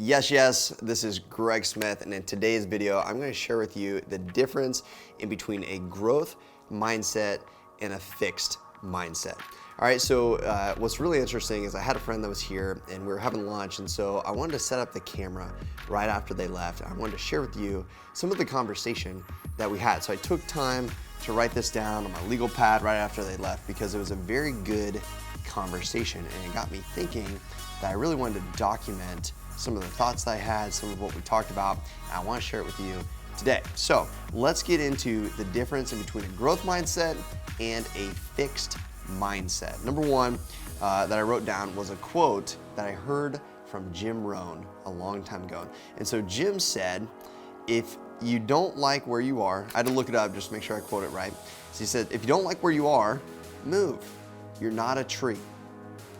Yes, this is Greg Smith, and in today's video, I'm going to share with you the difference in between a growth mindset and a fixed mindset. All right, so what's really interesting is I had a friend that was here, and we were having lunch, and so I wanted to set up the camera right after they left. I wanted to share with you some of the conversation that we had. So I took time to write this down on my legal pad right after they left because it was a very good conversation, and it got me thinking that I really wanted to document some of the thoughts that I had, some of what we talked about, and I want to share it with you today. So let's get into the difference in between a growth mindset and a fixed mindset. Number one that I wrote down was a quote that I heard from Jim Rohn a long time ago. And so Jim said, if you don't like where you are, I had to look it up just to make sure I quote it right. So he said, if you don't like where you are, move. You're not a tree.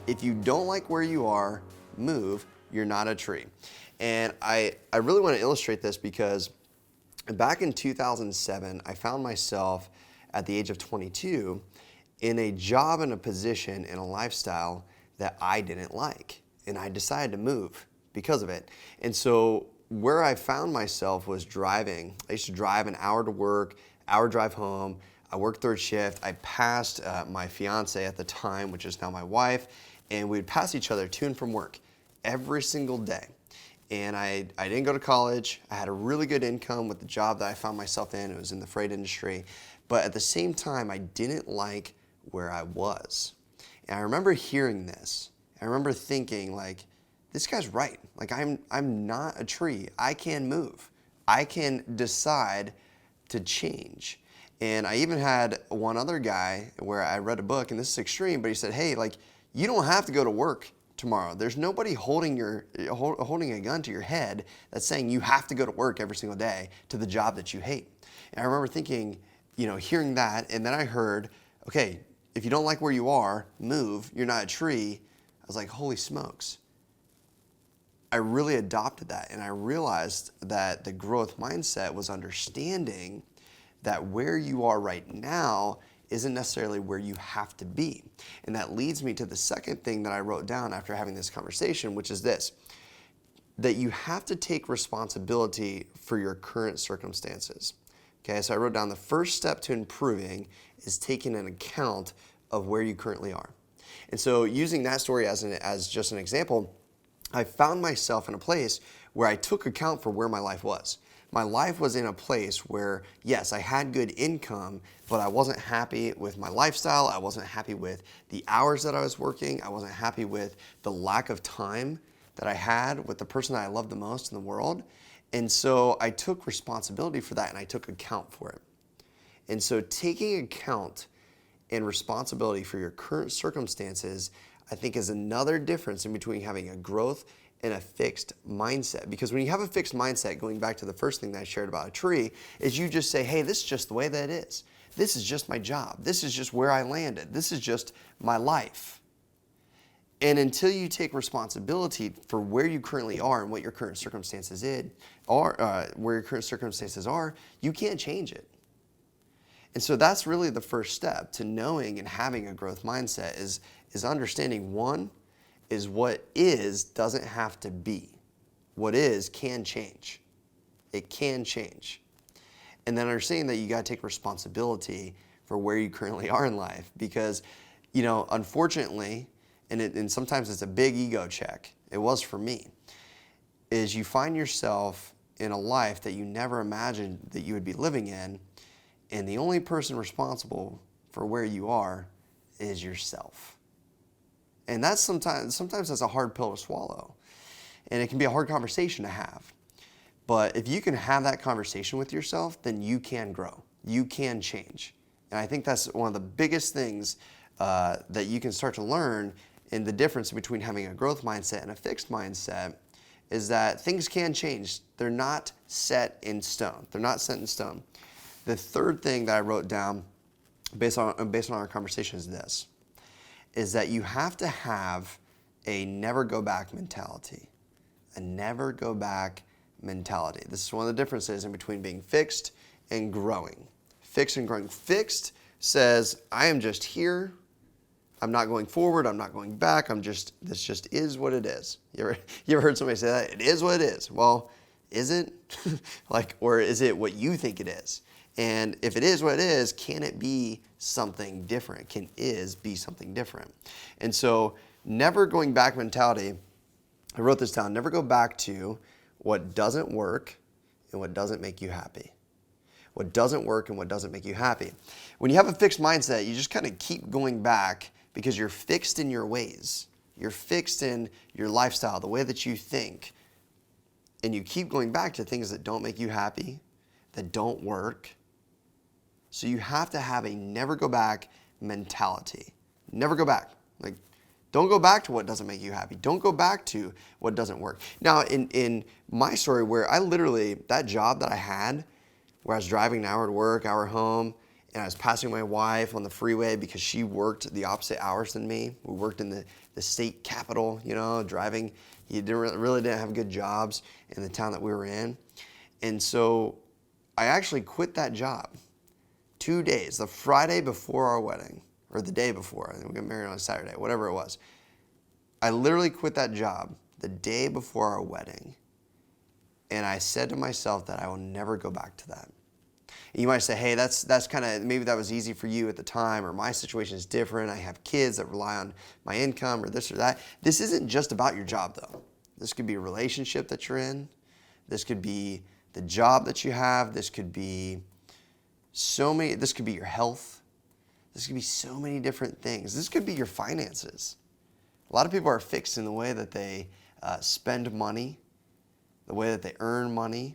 If you don't like where you are, move. You're not a tree. And I really want to illustrate this because back in 2007, I found myself at the age of 22 in a job and a position and a lifestyle that I didn't like. And I decided to move because of it. And so where I found myself was driving. I used to drive an hour to work, hour drive home. I worked third shift. I passed my fiance at the time, which is now my wife, and we'd pass each other to and from work every single day. And I didn't go to college. I had a really good income with the job that I found myself in. It was in the freight industry. But at the same time, I didn't like where I was. And I remember hearing this. I remember thinking, like, this guy's right. Like, I'm not a tree. I can move. I can decide to change. And I even had one other guy where I read a book, and this is extreme, but he said, hey, like, you don't have to go to work tomorrow. There's nobody holding a gun to your head that's saying you have to go to work every single day to the job that you hate. And I remember thinking, hearing that, and then I heard, okay, if you don't like where you are, move. You're not a tree. I was like, holy smokes. I really adopted that, and I realized that the growth mindset was understanding that where you are right now isn't necessarily where you have to be. And that leads me to the second thing that I wrote down after having this conversation, which is this, that you have to take responsibility for your current circumstances. Okay, so I wrote down the first step to improving is taking an account of where you currently are. And so using that story as just an example, I found myself in a place where I took account for where my life was. My life was in a place where, yes, I had good income, but I wasn't happy with my lifestyle. I wasn't happy with the hours that I was working. I wasn't happy with the lack of time that I had with the person that I loved the most in the world. And so I took responsibility for that, and I took account for it. And so taking account and responsibility for your current circumstances, I think, is another difference in between having a growth and a fixed mindset. Because when you have a fixed mindset, going back to the first thing that I shared about a tree, is you just say, hey, this is just the way that it is. This is just my job. This is just where I landed. This is just my life. And until you take responsibility for where you currently are and what your current circumstances are, you can't change it. And so that's really the first step to knowing and having a growth mindset is understanding, one, is what is doesn't have to be. What is can change. It can change. And then understanding that you got to take responsibility for where you currently are in life because, unfortunately, and sometimes it's a big ego check, it was for me, is you find yourself in a life that you never imagined that you would be living in, and the only person responsible for where you are is yourself. And that's sometimes that's a hard pill to swallow. And it can be a hard conversation to have. But if you can have that conversation with yourself, then you can grow. You can change. And I think that's one of the biggest things that you can start to learn in the difference between having a growth mindset and a fixed mindset is that things can change. They're not set in stone. They're not set in stone. The third thing that I wrote down based on our conversation is this, is that you have to have a never go back mentality. A never go back mentality. This is one of the differences in between being fixed and growing. Fixed and growing. Fixed says, I am just here. I'm not going forward, I'm not going back, this just is what it is. You ever heard somebody say that? It is what it is. Well, is it? Or is it what you think it is? And if it is what it is, can it be something different? Can is be something different? And so never going back mentality, I wrote this down, never go back to what doesn't work and what doesn't make you happy. What doesn't work and what doesn't make you happy. When you have a fixed mindset, you just kind of keep going back because you're fixed in your ways. You're fixed in your lifestyle, the way that you think. And you keep going back to things that don't make you happy, that don't work. So you have to have a never go back mentality. Never go back. Don't go back to what doesn't make you happy. Don't go back to what doesn't work. Now, in my story, where I literally, that job that I had, where I was driving an hour to work, hour home, and I was passing my wife on the freeway because she worked the opposite hours than me. We worked in the state capital, driving. You really didn't have good jobs in the town that we were in. And so I actually quit that job 2 days, the Friday before our wedding, or the day before. I think we got married on a Saturday, whatever it was. I literally quit that job the day before our wedding. And I said to myself that I will never go back to that. And you might say, hey, that's kind of, maybe that was easy for you at the time, or my situation is different. I have kids that rely on my income, or this or that. This isn't just about your job, though. This could be a relationship that you're in. This could be the job that you have. This could be this could be your health. This could be so many different things. This could be your finances. A lot of people are fixed in the way that they spend money, the way that they earn money,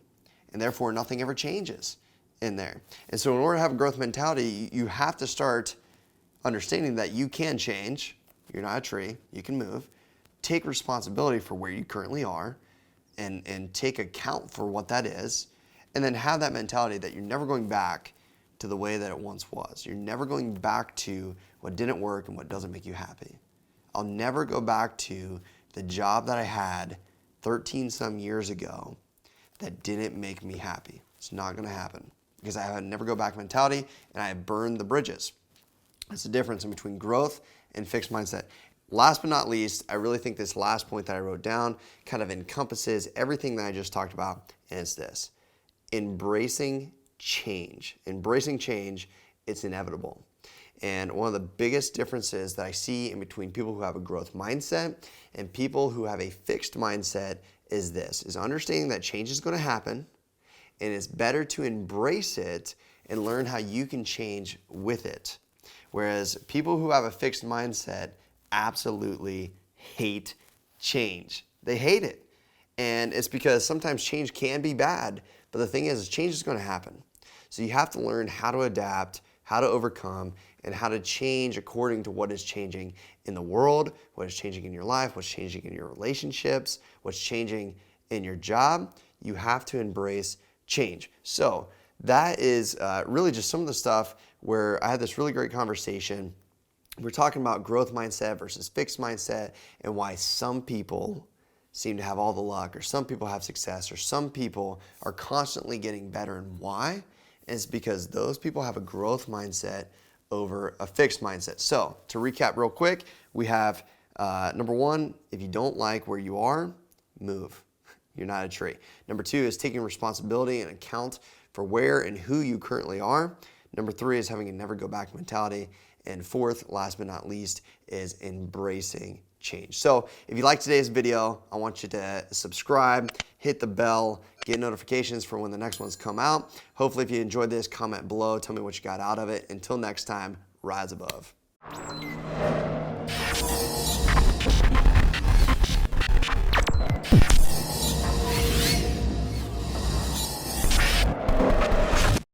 and therefore nothing ever changes in there. And so in order to have a growth mentality, you have to start understanding that you can change. You're not a tree. You can move. Take responsibility for where you currently are and take account for what that is, and then have that mentality that you're never going back to the way that it once was. You're never going back to what didn't work and what doesn't make you happy. I'll never go back to the job that I had 13 some years ago that didn't make me happy. It's not going to happen because I have a never go back mentality and I have burned the bridges. That's the difference in between growth and fixed mindset. Last but not least, I really think this last point that I wrote down kind of encompasses everything that I just talked about, and it's this: embracing change. Embracing change, it's inevitable. And one of the biggest differences that I see in between people who have a growth mindset and people who have a fixed mindset is understanding that change is going to happen, and it's better to embrace it and learn how you can change with it. Whereas people who have a fixed mindset absolutely hate change. They hate it. And it's because sometimes change can be bad, but the thing is change is going to happen. So you have to learn how to adapt, how to overcome, and how to change according to what is changing in the world, what is changing in your life, what's changing in your relationships, what's changing in your job. You have to embrace change. So that is really just some of the stuff where I had this really great conversation. We're talking about growth mindset versus fixed mindset and why some people seem to have all the luck, or some people have success, or some people are constantly getting better. And why? It's because those people have a growth mindset over a fixed mindset. So to recap real quick, we have number one, if you don't like where you are, move. You're not a tree. Number two is taking responsibility and account for where and who you currently are. Number three is having a never go back mentality. And fourth, last but not least, is embracing change. So if you like today's video, I want you to subscribe, hit the bell, get notifications for when the next ones come out. Hopefully if you enjoyed this, comment below, tell me what you got out of it. Until next time, rise above.